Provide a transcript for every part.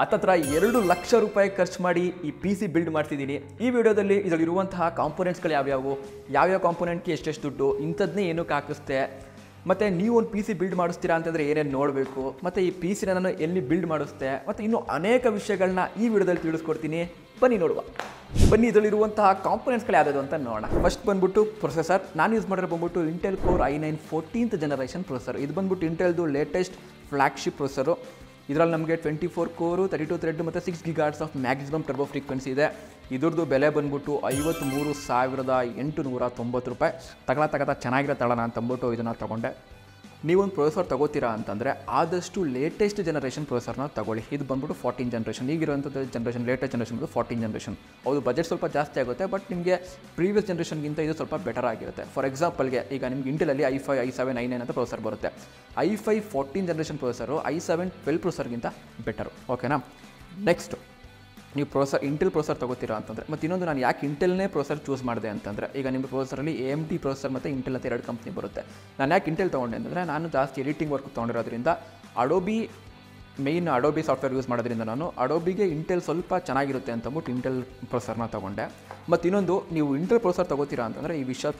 ಹತ್ತತ್ರ 2 ಲಕ್ಷ ರೂಪಾಯಿ ಖರ್ಚು ಮಾಡಿ ಈ ಪಿ ಸಿ ಬಿಲ್ಡ್ ಮಾಡ್ತಿದ್ದೀನಿ. ಈ ವಿಡಿಯೋದಲ್ಲಿ ಇದರಲ್ಲಿರುವಂತಹ ಕಾಂಪೋನೆಂಟ್ಸ್ಗಳು ಯಾವ್ಯಾವ ಕಾಂಪೋನೆಂಟ್ಗೆ ಎಷ್ಟೆಷ್ಟು ದುಡ್ಡು, ಇಂಥದ್ದನ್ನೇ ಏನಕ್ಕೆ ಹಾಕಿಸ್ತೆ, ಮತ್ತು ನೀವು ಒಂದು ಪಿ ಸಿ ಬಿಲ್ಡ್ ಮಾಡಿಸ್ತೀರಾ ಅಂತಂದರೆ ಏನೇನು ನೋಡಬೇಕು, ಮತ್ತು ಈ ಪಿ ಸಿನ ನಾನು ಎಲ್ಲಿ ಬಿಲ್ಡ್ ಮಾಡಿಸ್ತೆ, ಮತ್ತು ಇನ್ನೂ ಅನೇಕ ವಿಷಯಗಳನ್ನ ಈ ವಿಡಿಯೋದಲ್ಲಿ ತಿಳಿಸ್ಕೊಡ್ತೀನಿ. ಬನ್ನಿ ನೋಡುವ. ಬನ್ನಿ ಇದರಲ್ಲಿರುವಂತಹ ಕಾಂಪೋನೆಂಟ್ಸ್ಗಳು ಯಾವ್ದು ಅಂತ ನೋಡೋಣ. ಫಸ್ಟ್ ಬಂದ್ಬಿಟ್ಟು ಪ್ರೊಸೆಸರ್. ನಾನು ಯೂಸ್ ಮಾಡಿರೋ ಬಂದ್ಬಿಟ್ಟು Intel core i9 14th generation processor. ಇದು ಬಂದ್ಬಿಟ್ಟು ಇಂಟೆಲ್ದು ಲೇಟೆಸ್ಟ್ ಫ್ಲ್ಯಾಗ್ಶಿಪ್ ಪ್ರೊಸೆಸರು. ಇದರಲ್ಲಿ ನಮಗೆ 24 ಕೋರು 32 ಥ್ರೆಡ್ ಮತ್ತು 6 GHz of maximum turbo frequency ಇದೆ. ಇದ್ರದ್ದು ಬೆಲೆ ಬಂದ್ಬಿಟ್ಟು 53,890 ರೂಪಾಯಿ. ತಗೊಳ್ತಾ ಚೆನ್ನಾಗಿರೋ ತಗೊಳ್ಳೋಣ ಅಂತಂದ್ಬಿಟ್ಟು ಇದನ್ನು ತೊಗೊಂಡೆ. ನೀವೊಂದು ಪ್ರೊಸೆಸರ್ ತೊಗೋತೀರಾ ಅಂತಂದರೆ ಆದಷ್ಟು ಲೇಟೆಸ್ಟ್ ಜನರೇಷನ್ ಪ್ರೊಸೆಸರ್ನ ತೊಗೊಳ್ಳಿ. ಇದು ಬಂದ್ಬಿಟ್ಟು 14 ಜನರೇಷನ್. ಈಗಿರುವಂಥದ್ದು ಜನರೇಷನ್ ಲೇಟೆಸ್ಟ್ ಜನರೇಷನ್ 14 ಜನರೇಷನ್. ಹೌದು, ಬಜೆಟ್ ಸ್ವಲ್ಪ ಜಾಸ್ತಿ ಆಗುತ್ತೆ, ಬಟ್ ನಿಮಗೆ ಪ್ರೀವಿಯಸ್ ಜನರೇಷನ್ಗಿಂತ ಇದು ಸ್ವಲ್ಪ ಬೆಟರ್ ಆಗಿರುತ್ತೆ. ಫಾರ್ ಎಕ್ಸಾಂಪಲ್ಗೆ ಈಗ ನಿಮ್ಗೆ ಇಂಟೆಲಲ್ಲಿ i5 i7 i9 ಅಂತ ಪ್ರೊಸೆಸರ್ ಬರುತ್ತೆ. i5 14 ಜನರೇಷನ್ ಪ್ರೊಸೆಸರು i7 12 ಪ್ರೊಸೆಸರ್ಗಿಂತ ಬೆಟರು. ಓಕೆನಾ. ನೆಕ್ಸ್ಟು ನೀವು ಇಂಟೆಲ್ ಪ್ರೊಸೆಸರ್ ತೊಗೋತೀರಾ ಅಂತಂದರೆ, ಮತ್ತು ಇನ್ನೊಂದು ನಾನು ಯಾಕೆ ಇಂಟೆಲ್ನೇ ಪ್ರೊಸೆಸರ್ ಚೂಸ್ ಮಾಡಿದೆ ಅಂತಂದರೆ, ಈಗ ನಿಮ್ಮ ಪ್ರೊಸೆಸರಲ್ಲಿ AMD ಪ್ರೊಸೆಸರ್ ಮತ್ತು ಇಂಟೆಲ್ ಅಂತ 2 ಕಂಪ್ನಿ ಬರುತ್ತೆ. ನಾನು ಯಾಕೆ ಇಂಟೆಲ್ ತೊಗೊಂಡೆ ಅಂತಂದರೆ, ನಾನು ಜಾಸ್ತಿ ಎಡಿಟಿಂಗ್ ವರ್ಕ್ ತೊಗೊಂಡಿರೋದ್ರಿಂದ ಅಡೋಬಿ ಸಾಫ್ಟ್ವೇರ್ ಯೂಸ್ ಮಾಡೋದ್ರಿಂದ ನಾನು ಅಡೋಬಿಗೆ ಇಂಟೆಲ್ ಸ್ವಲ್ಪ ಚೆನ್ನಾಗಿರುತ್ತೆ ಅಂತಂದ್ಬಿಟ್ಟು ಇಂಟೆಲ್ ಪ್ರೊಸೆಸರ್ನ ತೊಗೊಂಡೆ. ಮತ್ತು ಇನ್ನೊಂದು, ನೀವು ಇಂಟೆಲ್ ಪ್ರೊಸೆಸರ್ ತೊಗೋತೀರಾ ಅಂತಂದರೆ ಈ ವಿಷಯ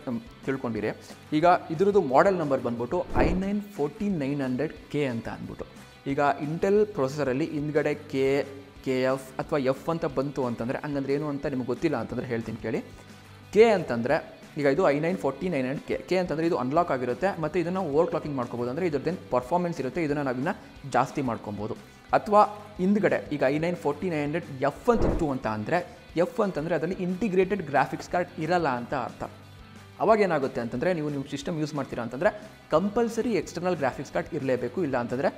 ತಿಳ್ಕೊಂಡಿರಿ. ಈಗ ಇದ್ರದ್ದು ಮಾಡೆಲ್ ನಂಬರ್ ಬಂದ್ಬಿಟ್ಟು i9 14900K ಅಂತ ಅಂದ್ಬಿಟ್ಟು. ಈಗ ಇಂಟೆಲ್ ಪ್ರೊಸೆಸರಲ್ಲಿ ಹಿಂದ್ಗಡೆ KF ಅಥವಾ ಎಫ್ ಅಂತ ಬಂತು ಅಂತಂದರೆ ಹಂಗಂದ್ರೆ ಏನು ಅಂತ ನಿಮ್ಗೆ ಗೊತ್ತಿಲ್ಲ ಅಂತಂದರೆ ಹೇಳ್ತೀನಿ ಕೇಳಿ. ಕೆ ಅಂತಂದರೆ ಈಗ ಇದು i9 14900K ಅಂತಂದರೆ ಇದು ಅನ್ಲಾಕ್ ಆಗಿರುತ್ತೆ, ಮತ್ತು ಇದನ್ನು ಓವರ್ ಕ್ಲಾಕಿಂಗ್ ಮಾಡ್ಕೋಬೋದು. ಅಂದರೆ ಇದ್ರದ್ದೇನು ಪರ್ಫಾರ್ಮೆನ್ಸ್ ಇರುತ್ತೆ, ಇದನ್ನು ನಾವಿನ್ನ ಜಾಸ್ತಿ ಮಾಡ್ಕೊಬೋದು. ಅಥವಾ ಹಿಂದ್ಗಡೆ ಈಗ i9 14900F ಅಂತಿತ್ತು ಅಂತ ಅಂದರೆ, ಎಫ್ ಅಂತಂದರೆ ಅದರಲ್ಲಿ ಇಂಟಿಗ್ರೇಟೆಡ್ ಗ್ರಾಫಿಕ್ಸ್ ಕಾರ್ಡ್ ಇರಲ್ಲ ಅಂತ ಅರ್ಥ. ಅವಾಗ ಏನಾಗುತ್ತೆ ಅಂತಂದರೆ, ನೀವು ಸಿಸ್ಟಮ್ ಯೂಸ್ ಮಾಡ್ತೀರಾ ಅಂತಂದರೆ ಕಂಪಲ್ಸರಿ ಎಕ್ಸ್ಟರ್ನಲ್ ಗ್ರಾಫಿಕ್ಸ್ ಕಾರ್ಡ್ ಇರಲೇಬೇಕು, ಇಲ್ಲ ಅಂತಂದರೆ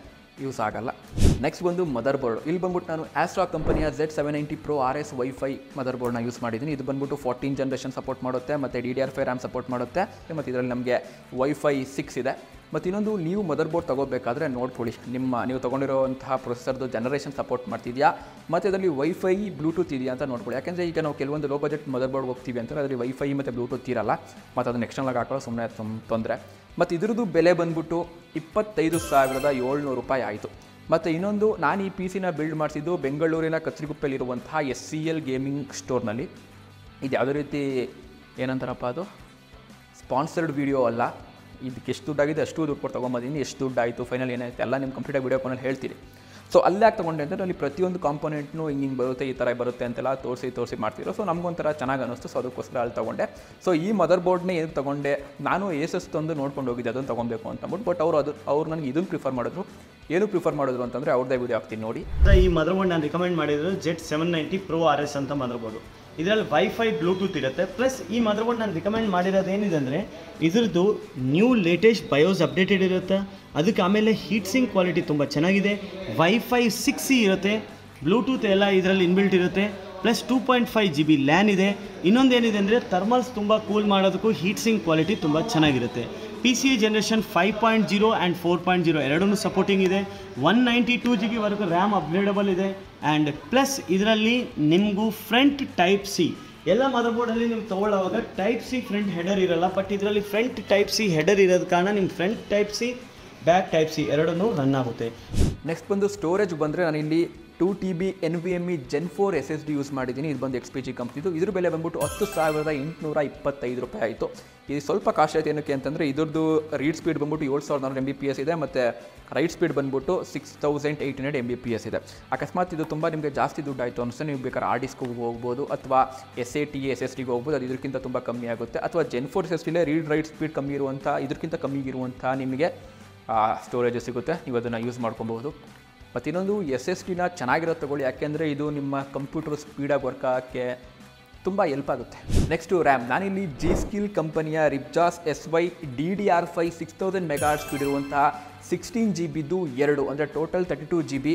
ಯೂಸ್ ಆಗಲ್ಲ. ನೆಕ್ಸ್ಟ್ ಬಂದು ಮದರ್ ಬೋರ್ಡ್. ಇಲ್ಲಿ ಬಂದ್ಬಿಟ್ಟು ನಾನು ಆಸ್ಟ್ರಾ ಕಂಪನಿಯ Z790 Pro RS wifi mother ಬೋರ್ಡ್ನ ಯೂಸ್ ಮಾಡಿದ್ದೀನಿ. ಇದು ಬಂದ್ಬಿಟ್ಟು 14 ಜನರೇಷನ್ ಸಪೋರ್ಟ್ ಮಾಡುತ್ತೆ, ಮತ್ತು DDR5 RAM ಸಪೋರ್ಟ್ ಮಾಡುತ್ತೆ, ಮತ್ತು ಇದರಲ್ಲಿ ನಮಗೆ ವೈಫೈ 6 ಇದೆ. ಮತ್ತು ಇನ್ನೊಂದು, ನೀವು ಮದರ್ ಬೋರ್ಡ್ ತೊಗೋಬೇಕಾದ್ರೆ ನೋಡ್ಕೊಳ್ಳಿ, ನೀವು ತೊಗೊಂಡಿರೋಂತಹ ಪ್ರೊಸೆಸರ್ದು ಜನರೇಷನ್ ಸಪೋರ್ಟ್ ಮಾಡ್ತಿದೆಯಾ, ಮತ್ತು ಅದರಲ್ಲಿ ವೈಫೈ ಬ್ಲೂಟೂತ್ ಇದೆಯಾ ಅಂತ ನೋಡ್ಕೊಳ್ಳಿ. ಯಾಕೆಂದರೆ ಈಗ ನಾವು ಕೆಲವೊಂದು ಲೋ ಬಜೆಟ್ ಮದರ್ ಬೋರ್ಡ್ ಹೋಗ್ತೀವಿ ಅಂತಂದರೆ ಅದರಲ್ಲಿ ವೈಫೈ ಮತ್ತು ಬ್ಲೂಟೂತ್ ಇರಲ್ಲ, ಮತ್ತು ಅದನ್ನು ಎಕ್ಸ್ಟರ್ನಲ್ ಹಾಕೊಳ್ಳೋ ಸುಮ್ಮನೆ ತೊಂದರೆ. ಮತ್ತು ಇದ್ರದ್ದು ಬೆಲೆ ಬಂದ್ಬಿಟ್ಟು 25,700 ರೂಪಾಯಿ ಆಯಿತು. ಮತ್ತು ಇನ್ನೊಂದು, ನಾನು ಈ ಪಿ ಸಿನ ಬಿಲ್ಡ್ ಮಾಡಿಸಿದ್ದು ಬೆಂಗಳೂರಿನ ಕಚ್ಚರಿಗುಪ್ಪೆಯಲ್ಲಿರುವಂತಹ SCL ಗೇಮಿಂಗ್ ಸ್ಟೋರ್ನಲ್ಲಿ. ಇದು ಯಾವುದೇ ರೀತಿ ಏನಂತಾರಪ್ಪ, ಅದು ಸ್ಪಾನ್ಸರ್ಡ್ ವೀಡಿಯೋ ಅಲ್ಲ. ಇದಕ್ಕೆ ಎಷ್ಟು ದುಡ್ಡಾಗಿದೆ ಅಷ್ಟು ದುಡ್ಡು ಕೊಟ್ಟು ತೊಗೊಂಬಂದಿದ್ದೀನಿ. ಎಷ್ಟು ದುಡ್ಡು ಆಯಿತು, ಫೈನಲ್ ಏನಾಯಿತು ಎಲ್ಲ ನಿಮ್ಮ ಕಂಪ್ಲೀಟಾಗಿ ವೀಡಿಯೋ ಕಾಲಲ್ಲಿ ಹೇಳ್ತೀರಿ. ಸೊ ಅಲ್ಲಿ ಯಾಕೆ ತೊಗೊಂಡೆ ಅಂದರೆ, ಅಲ್ಲಿ ಪ್ರತಿಯೊಂದು ಕಾಂಪೋನೆಂಟ್ನು ಹಿಂಗೆ ಬರುತ್ತೆ, ಈ ಥರ ಬರುತ್ತೆ ಅಂತೆಲ್ಲ ತೋರಿಸಿ ಮಾಡ್ತಿರೋ. ಸೊ ನಮಗೊಂಥರ ಚೆನ್ನಾಗಿ ಅನ್ನಿಸ್ತು, ಸೊ ಅದಕ್ಕೋಸ್ಕರ ಅಲ್ಲಿ ತೊಗೊಂಡೆ. ಸೊ ಈ ಮದರ್ ಬೋರ್ಡ್ನೇ ಏನಕ್ಕೆ ತೊಗೊಂಡೆ, ನಾನು ASUS ತಂದು ನೋಡ್ಕೊಂಡು ಹೋಗಿದ್ದೆ ಅದನ್ನು ತೊಗೊಬೇಕು ಅಂತಂದ್ಬಿಟ್ಟು. ಬಟ್ ಅವ್ರು ನನಗೆ ಇದನ್ನು ಪ್ರಿಫರ್ ಮಾಡಿದ್ರು. ಏನು ಪ್ರಿಫರ್ ಮಾಡಿದ್ರು ಅಂತಂದರೆ ಅವ್ರದ್ದೇ ವೀಡಿಯೋ ಹಾಕ್ತೀನಿ ನೋಡಿ. ಈ ಮದರ್ ಬೋರ್ಡ್ ನಾನು ರಿಕಮೆಂಡ್ ಮಾಡಿದ್ರು Z790 Pro RS ಅಂತ ಮದರ್ ಬೋರ್ಡು. ಇದರಲ್ಲಿ ವೈಫೈ ಬ್ಲೂಟೂತ್ ಇರುತ್ತೆ. ಪ್ಲಸ್ ಈ ಮದರ್ ಬೋರ್ಡ್ ನಾನು ರಿಕಮೆಂಡ್ ಮಾಡಿರೋದು ಏನಿದೆ ಅಂದರೆ, ಇದ್ರದ್ದು ನ್ಯೂ ಲೇಟೆಸ್ಟ್ ಬಯೋಸ್ ಅಪ್ಡೇಟೆಡ್ ಇರುತ್ತೆ. ಅದಕ್ಕೆ ಆಮೇಲೆ ಹೀಟ್ ಸಿಂಕ್ ಕ್ವಾಲಿಟಿ ತುಂಬ ಚೆನ್ನಾಗಿದೆ. ವೈಫೈ 6E ಇರುತ್ತೆ, ಬ್ಲೂಟೂತ್ ಎಲ್ಲ ಇದರಲ್ಲಿ ಇನ್ಬಿಲ್ಟ್ ಇರುತ್ತೆ. ಪ್ಲಸ್ 2.5 GB ಲ್ಯಾನ್ ಇದೆ. ಇನ್ನೊಂದು ಏನಿದೆ ಅಂದರೆ, ಥರ್ಮಲ್ಸ್ ತುಂಬ ಕೂಲ್ ಮಾಡೋದಕ್ಕೂ ಹೀಟ್ ಸಿಂಕ್ ಕ್ವಾಲಿಟಿ ತುಂಬ ಚೆನ್ನಾಗಿರುತ್ತೆ. PCI ಜನರೇಷನ್ 5.0 ಆ್ಯಂಡ್ 4.0 ಎರಡೂ ಸಪೋರ್ಟಿಂಗ್ ಇದೆ. 192 GB ವರೆಗೂ ರ್ಯಾಮ್ ಅಪ್ಗ್ರೇಡಬಲ್ ಇದೆ. ಆ್ಯಂಡ್ ಪ್ಲಸ್ ಇದರಲ್ಲಿ ನಿಮಗೂ ಫ್ರಂಟ್ ಟೈಪ್ ಸಿ, ಎಲ್ಲ ಮದರ್ ಬೋರ್ಡಲ್ಲಿ ನೀವು ತೊಗೊಳ್ಳೋವಾಗ ಟೈಪ್ ಸಿ ಫ್ರಂಟ್ ಹೆಡರ್ ಇರಲ್ಲ, ಬಟ್ ಇದರಲ್ಲಿ ಫ್ರಂಟ್ ಟೈಪ್ ಸಿ ಹೆಡರ್ ಇರೋದ ಕಾರಣ ನಿಮ್ಮ front type C back type C ಎರಡನ್ನೂ ರನ್ ಆಗುತ್ತೆ. ನೆಕ್ಸ್ಟ್ ಬಂದು ಸ್ಟೋರೇಜ್ ಬಂದರೆ, ನಾನಿಲ್ಲಿ 2 TB NVMe Gen 4 SSD use ಮಾಡಿದ್ದೀನಿ. ಇದು ಬಂದು XPG ಕಂಪ್ನಿದು. ಇದ್ರ ಬೆಲೆ ಬಂದ್ಬಿಟ್ಟು 10,825 ರೂಪಾಯಿ ಆಯಿತು. ಇದು ಸ್ವಲ್ಪ ಕಾಸ್ಟ್ ಆಯ್ತು. ಏನಕ್ಕೆ ಅಂತಂದರೆ, ಇದ್ರದ್ದು ರೀಡ್ ಸ್ಪೀಡ್ ಬಂದ್ಬಿಟ್ಟು 7,400 Mbps ಇದೆ, ಮತ್ತು ರೈಟ್ ಸ್ಪೀಡ್ ಬಂದ್ಬಿಟ್ಟು 6,800 Mbps ಇದೆ. ಅಕಸ್ಮಾತ್ ಇದು ತುಂಬ ನಿಮಗೆ ಜಾಸ್ತಿ ದುಡ್ಡು ಆಯಿತು ಅನಿಸ್ತದೆ, ನೀವು ಬೇಕಾದ್ರೆ ಹಾರ್ಡ್ ಡಿಸ್ಕ್ಗೆ ಹೋಗ್ಬೋದು, ಅಥವಾ SATA SSDಗೆ ಹೋಗ್ಬೋದು. ಅದು ಇದಕ್ಕಿಂತ ತುಂಬ ಕಮ್ಮಿ ಆಗುತ್ತೆ. ಅಥವಾ Gen 4 SSDಲೇ ರೈಟ್ ಸ್ಪೀಡ್ ಕಮ್ಮಿ ಇರುವಂಥ, ಇದಕ್ಕಿಂತ ಕಮ್ಮಿ ಇರುವಂಥ ನಿಮಗೆ ಸ್ಟೋರೇಜ್ ಸಿಗುತ್ತೆ. ನೀವು ಅದನ್ನು ಯೂಸ್ ಮಾಡ್ಕೊಬೋದು. ಮತ್ತು ಇನ್ನೊಂದು, SSDನ ಚೆನ್ನಾಗಿರೋದು ತೊಗೊಳ್ಳಿ, ಯಾಕೆಂದರೆ ಇದು ನಿಮ್ಮ ಕಂಪ್ಯೂಟರ್ ಸ್ಪೀಡಾಗಿ ವರ್ಕ್ ಆಗೋಕ್ಕೆ ತುಂಬ ಹೆಲ್ಪ್ ಆಗುತ್ತೆ. Next RAM. ನಾನಿಲ್ಲಿ G-Skill ಕಂಪನಿಯ Ripjaw SY DDR5 6000 MHz speed ಇರುವಂತಹ 16 GBದು 2 ಅಂದರೆ ಟೋಟಲ್ 32 GB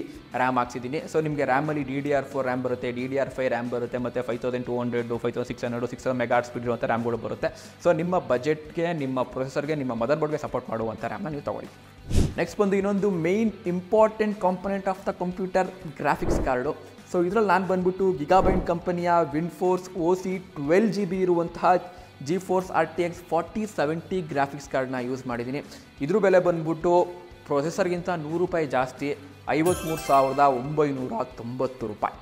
ರ್ಯಾಮ್ ಹಾಕ್ಸಿದ್ದೀನಿ. ಸೊ ನಿಮಗೆ ರ್ಯಾಮಲ್ಲಿ DDR4 ರ್ಯಾಮ್ ಬರುತ್ತೆ, DDR5 ರ್ಯಾಮ್ ಬರುತ್ತೆ, ಮತ್ತು 5200 5600 600 MHz ಸ್ಪೀಡ್ ಇರುವಂಥ ರ್ಯಾಮ್ಗಳು ಬರುತ್ತೆ. ಸೊ ನಿಮ್ಮ ಬಜೆಟ್ಗೆ, ನಿಮ್ಮ ಪ್ರೊಸೆಸರ್ಗೆ, ನಿಮ್ಮ ಮದರ್ ಬೋರ್ಡ್ಗೆ ಸಪೋರ್ಟ್ ಮಾಡುವಂಥ ರ್ಯಾಮ್ನ ನೀವು ತೊಗೊಳ್ಳಿ. ನೆಕ್ಸ್ಟ್ ಬಂದು ಇನ್ನೊಂದು main important component of the computer, graphics card. So ಇದರಲ್ಲಿ ನಾನು ಬಂದ್ಬಿಟ್ಟು ಗಿಗಾಬೈಟ್ ಕಂಪನಿಯ WindForce OC 12 GB ಇರುವಂತಹ GeForce RTX 4070 ಗ್ರಾಫಿಕ್ಸ್ ಕಾರ್ಡ್ನ ಯೂಸ್ ಮಾಡಿದ್ದೀನಿ. ಇದ್ರ ಬೆಲೆ ಬಂದ್ಬಿಟ್ಟು ಪ್ರೊಸೆಸರ್ಗಿಂತ 100 ರೂಪಾಯಿ ಜಾಸ್ತಿ, 53,990 ರೂಪಾಯಿ.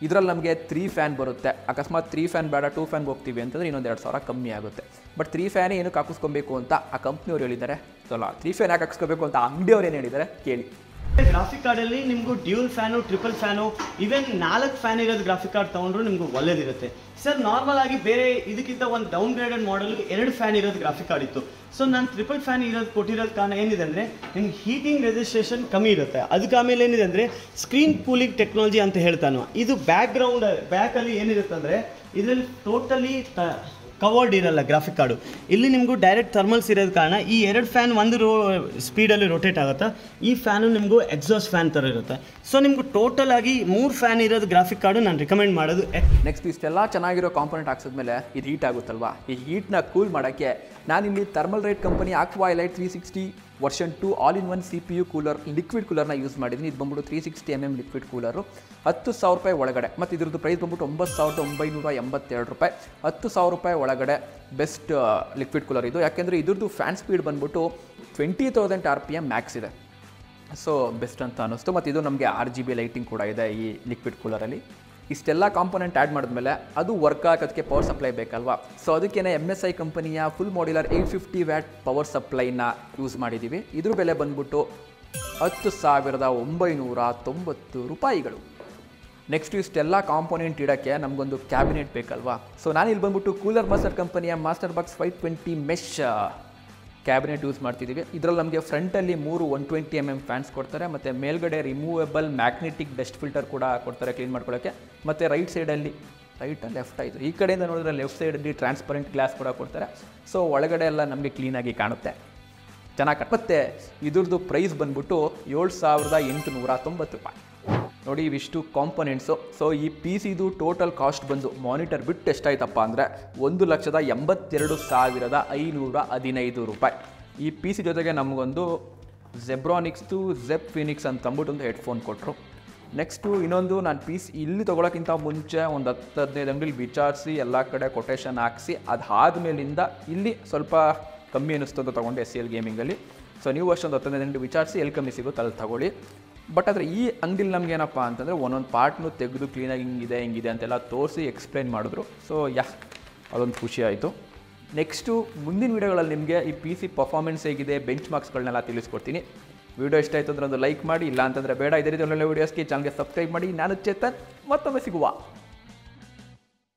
ಇದರಲ್ಲಿ ನಮಗೆ 3 ಫ್ಯಾನ್ ಬರುತ್ತೆ. ಅಕಸ್ಮಾತ್ 3 ಫ್ಯಾನ್ ಬೇಡ 2 ಫ್ಯಾನ್ಗೆ ಹೋಗ್ತೀವಿ ಅಂತಂದರೆ ಇನ್ನೊಂದು 2,000 ಕಮ್ಮಿ ಆಗುತ್ತೆ. ಬಟ್ 3 ಫ್ಯಾನೇ ಏನಕ್ಕೆ ಹಾಕಿಸ್ಕೊಬೇಕು ಅಂತ ಆ ಕಂಪ್ನಿಯವ್ರು ಹೇಳಿದ್ದಾರೆ. ಅಲ್ಲ 3 ಫ್ಯಾನ್ ಯಾಕೆ ಹಾಕಿಸ್ಕೋಬೇಕು ಅಂತ ಅಂಗಡಿಯವ್ರು ಏನು ಹೇಳಿದ್ದಾರೆ ಕೇಳಿ. ಗ್ರಾಫಿಕ್ ಕಾರ್ಡಲ್ಲಿ ನಿಮಗೂ dual fan, triple fan, even 4 fan ಇರೋದು ಗ್ರಾಫಿಕ್ ಕಾರ್ಡ್ ತೊಗೊಂಡ್ರು ನಿಮ್ಗೆ ಒಳ್ಳೇದಿರುತ್ತೆ. ಸರ್ ನಾರ್ಮಲ್ ಆಗಿ ಬೇರೆ ಇದಕ್ಕಿಂತ ಒಂದು ಡೌನ್ ಗ್ರೇಡೆಡ್ ಮಾಡಲ್ 2 ಫ್ಯಾನ್ ಇರೋದು ಗ್ರಾಫಿಕ್ ಕಾರ್ಡ್ ಇತ್ತು. ಸೊ ನಾನು ಟ್ರಿಪಲ್ ಫ್ಯಾನ್ ಇರೋದು ಕೊಟ್ಟಿರೋದು ಕಾರಣ ಏನಿದೆ ಅಂದರೆ ನಿಮ್ಗೆ ಹೀಟಿಂಗ್ ರೆಸಿಸ್ಟ್ರೇಷನ್ ಕಮ್ಮಿ ಇರುತ್ತೆ. ಅದಕ್ಕೆ ಆಮೇಲೆ ಏನಿದೆ ಅಂದರೆ ಸ್ಕ್ರೀನ್ ಕೂಲಿಂಗ್ ಟೆಕ್ನಾಲಜಿ ಅಂತ ಹೇಳ್ತಾನು. ಇದು ಬ್ಯಾಕಲ್ಲಿ ಏನಿರುತ್ತೆ ಅಂದರೆ ಇದರಲ್ಲಿ ಟೋಟಲಿ ಕವರ್ಡ್ ಇರಲ್ಲ ಗ್ರಾಫಿಕ್ ಕಾರ್ಡು. ಇಲ್ಲಿ ನಿಮಗೂ ಡೈರೆಕ್ಟ್ ಥರ್ಮಲ್ಸ್ ಇರೋದ ಕಾರಣ ಈ 2 ಫ್ಯಾನ್ ಒಂದು ಸ್ಪೀಡಲ್ಲಿ ರೊಟೇಟ್ ಆಗುತ್ತೆ. ಈ ಫ್ಯಾನು ನಿಮಗೂ ಎಕ್ಸಾಸ್ಟ್ ಫ್ಯಾನ್ ಥರ ಇರುತ್ತೆ. ಸೊ ನಿಮಗೂ ಟೋಟಲ್ ಆಗಿ 3 ಫ್ಯಾನ್ ಇರೋದು ಗ್ರಾಫಿಕ್ ಕಾರ್ಡು ನಾನು ರಿಕಮೆಂಡ್ ಮಾಡೋದು. ನೆಕ್ಸ್ಟ್ ಇಷ್ಟೆಲ್ಲ ಚೆನ್ನಾಗಿರೋ ಕಾಂಪೊನೆಂಟ್ ಹಾಕ್ಸಿದ್ಮೇಲೆ ಇದು ಹೀಟ್ ಆಗುತ್ತಲ್ವಾ, ಈ ಹೀಟ್ನ ಕೂಲ್ ಮಾಡೋಕ್ಕೆ ನಾನಿಲ್ಲಿ Thermalright company aqua elite 360 version 2 all in one CPU cooler, liquid ಕೂಲರ್ನ ಯೂಸ್ ಮಾಡಿದ್ದೀನಿ. ಇದು ಬಂದ್ಬಿಟ್ಟು 360 mm ಲಿಕ್ವಿಡ್ ಕೂಲರು 10,000 ರೂಪಾಯಿ ಒಳಗಡೆ. ಮತ್ತು ಇದ್ರದ್ದು ಪ್ರೈಸ್ ಬಂದ್ಬಿಟ್ಟು 9,982 ರೂಪಾಯಿ. 10,000 ರೂಪಾಯಿ ಒಳಗಡೆ ಬೆಸ್ಟ್ ಲಿಕ್ವಿಡ್ ಕೂಲರ್ ಇದು. ಯಾಕೆಂದರೆ ಇದ್ರದ್ದು ಫ್ಯಾನ್ ಸ್ಪೀಡ್ ಬಂದ್ಬಿಟ್ಟು 20,000 RPM ಮ್ಯಾಕ್ಸ್ ಇದೆ. ಸೊ ಬೆಸ್ಟ್ ಅಂತ ಅನ್ನಿಸ್ತು. ಮತ್ತು ಇದು ನಮಗೆ RGB ಲೈಟಿಂಗ್ ಕೂಡ ಇದೆ ಈ ಲಿಕ್ವಿಡ್ ಕೂಲರಲ್ಲಿ. ಇಷ್ಟೆಲ್ಲ ಕಾಂಪೊನೆಂಟ್ ಆ್ಯಡ್ ಮಾಡಿದ್ಮೇಲೆ ಅದು ವರ್ಕ್ ಆಗೋದಕ್ಕೆ ಪವರ್ ಸಪ್ಲೈ ಬೇಕಲ್ವಾ. ಸೊ ಅದಕ್ಕೇ MSI ಕಂಪನಿಯ ಫುಲ್ ಮಾಡ್ಯುಲರ್ 850 ವ್ಯಾಟ್ ಪವರ್ ಸಪ್ಲೈನ ಯೂಸ್ ಮಾಡಿದ್ದೀವಿ. ಇದ್ರ ಬೆಲೆ ಬಂದ್ಬಿಟ್ಟು 10,990 ರೂಪಾಯಿಗಳು. ನೆಕ್ಸ್ಟ್ ಇಷ್ಟೆಲ್ಲ ಕಾಂಪೊನೆಂಟ್ ಇಡೋಕ್ಕೆ ನಮಗೊಂದು ಕ್ಯಾಬಿನೆಟ್ ಬೇಕಲ್ವಾ. ಸೊ ನಾನಿಲ್ಲಿ ಬಂದ್ಬಿಟ್ಟು ಕೂಲರ್ ಮಾಸ್ಟರ್ ಕಂಪನಿಯ master box 520 mesh cabinet use ಮಾಡ್ತಿದ್ದೀವಿ. ಇದರಲ್ಲಿ ನಮಗೆ ಫ್ರಂಟಲ್ಲಿ 3 120 mm ಫ್ಯಾನ್ಸ್ ಕೊಡ್ತಾರೆ. ಮತ್ತು ಮೇಲ್ಗಡೆ ರಿಮೂವೇಬಲ್ ಮ್ಯಾಗ್ನೆಟಿಕ್ ಡಸ್ಟ್ ಫಿಲ್ಟರ್ ಕೂಡ ಕೊಡ್ತಾರೆ ಕ್ಲೀನ್ ಮಾಡ್ಕೊಳ್ಳೋಕ್ಕೆ. ಮತ್ತು ರೈಟ್ ಸೈಡಲ್ಲಿ ಲೆಫ್ಟ್ ಆಯಿತು, ಈ ಕಡೆಯಿಂದ ನೋಡಿದ್ರೆ ಲೆಫ್ಟ್ ಸೈಡಲ್ಲಿ ಟ್ರಾನ್ಸ್ಪರೆಂಟ್ ಗ್ಲಾಸ್ ಕೂಡ ಕೊಡ್ತಾರೆ. ಸೊ ಒಳಗಡೆ ಎಲ್ಲ ನಮಗೆ ಕ್ಲೀನಾಗಿ ಕಾಣುತ್ತೆ, ಚೆನ್ನಾಗಿ. ಮತ್ತು ಇದ್ರದ್ದು ಪ್ರೈಸ್ ಬಂದ್ಬಿಟ್ಟು 7,890 ರೂಪಾಯಿ. ನೋಡಿ ಇವಿಷ್ಟು ಕಾಂಪೊನೆಂಟ್ಸು. ಸೊ ಈ PCದು ಟೋಟಲ್ ಕಾಸ್ಟ್ ಬಂದು ಮಾನಿಟರ್ ಬಿಟ್ಟು ಎಷ್ಟಾಯ್ತಪ್ಪ ಅಂದರೆ 1,82,515 ರೂಪಾಯಿ. ಈ PC ಜೊತೆಗೆ ನಮಗೊಂದು ಜೆಬ್ರಾನಿಕ್ಸ್ದು ಜೆಬ್ ಫಿನಿಕ್ಸ್ ಅಂತ ಅಂದ್ಬಿಟ್ಟು ಒಂದು ಹೆಡ್ಫೋನ್ ಕೊಟ್ಟರು. ನೆಕ್ಸ್ಟು ಇನ್ನೊಂದು ನಾನು PC ಇಲ್ಲಿ ತೊಗೊಳಕ್ಕಿಂತ ಮುಂಚೆ ಒಂದು 10-15 ಅಂಗಡಿಲಿ ವಿಚಾರಿಸಿ ಎಲ್ಲ ಕಡೆ ಕೊಟೇಶನ್ ಹಾಕಿಸಿ ಅದಾದಮೇಲಿಂದ ಇಲ್ಲಿ ಸ್ವಲ್ಪ ಕಮ್ಮಿ ಅನ್ನಿಸ್ತು ಅಂತ ತೊಗೊಂಡು SCL ಗೇಮಿಂಗಲ್ಲಿ. ಸೊ ನೀವು ಅಷ್ಟೊಂದು 10-15 ಅಂಗಡಿ ವಿಚಾರಿಸಿ ಎಲ್ಲಿ ಕಮ್ಮಿ ಸಿಗುತ್ತೆ ಅಲ್ಲಿ ತಗೊಳ್ಳಿ. ಬಟ್ ಆದರೆ ಈ ಅಂಗಡಿಲಿ ನಮಗೇನಪ್ಪ ಅಂತಂದರೆ ಒಂದೊಂದು ಪಾರ್ಟ್ನು ತೆಗೆದು ಕ್ಲೀನಾಗಿ ಹಿಂಗಿದೆ ಅಂತೆಲ್ಲ ತೋರಿಸಿ ಎಕ್ಸ್ಪ್ಲೈನ್ ಮಾಡಿದ್ರು. ಸೊ ಅದೊಂದು ಖುಷಿ ಆಯಿತು. ನೆಕ್ಸ್ಟು ಮುಂದಿನ ವೀಡಿಯೋಗಳಲ್ಲಿ ನಿಮಗೆ ಈ PC ಪರ್ಫಾರ್ಮೆನ್ಸ್ ಹೇಗಿದೆ, ಬೆಂಚ್ ಮಾರ್ಕ್ಸ್ಗಳನ್ನೆಲ್ಲ ತಿಳಿಸ್ಕೊಡ್ತೀನಿ. ವಿಡಿಯೋ ಇಷ್ಟ ಆಯಿತು ಅಂದರೆ ಒಂದು ಲೈಕ್ ಮಾಡಿ, ಇಲ್ಲ ಅಂತಂದರೆ ಬೇಡ. ಇದೇ ರೀತಿ ಒಳ್ಳೊಳ್ಳೆ ವೀಡಿಯೋಸ್ಗೆ ಚಾನಲ್ಗೆ ಸಬ್ಸ್ಕ್ರೈಬ್ ಮಾಡಿ. ನಾನು ಚೇತನ್, ಮತ್ತೊಮ್ಮೆ ಸಿಗುವ.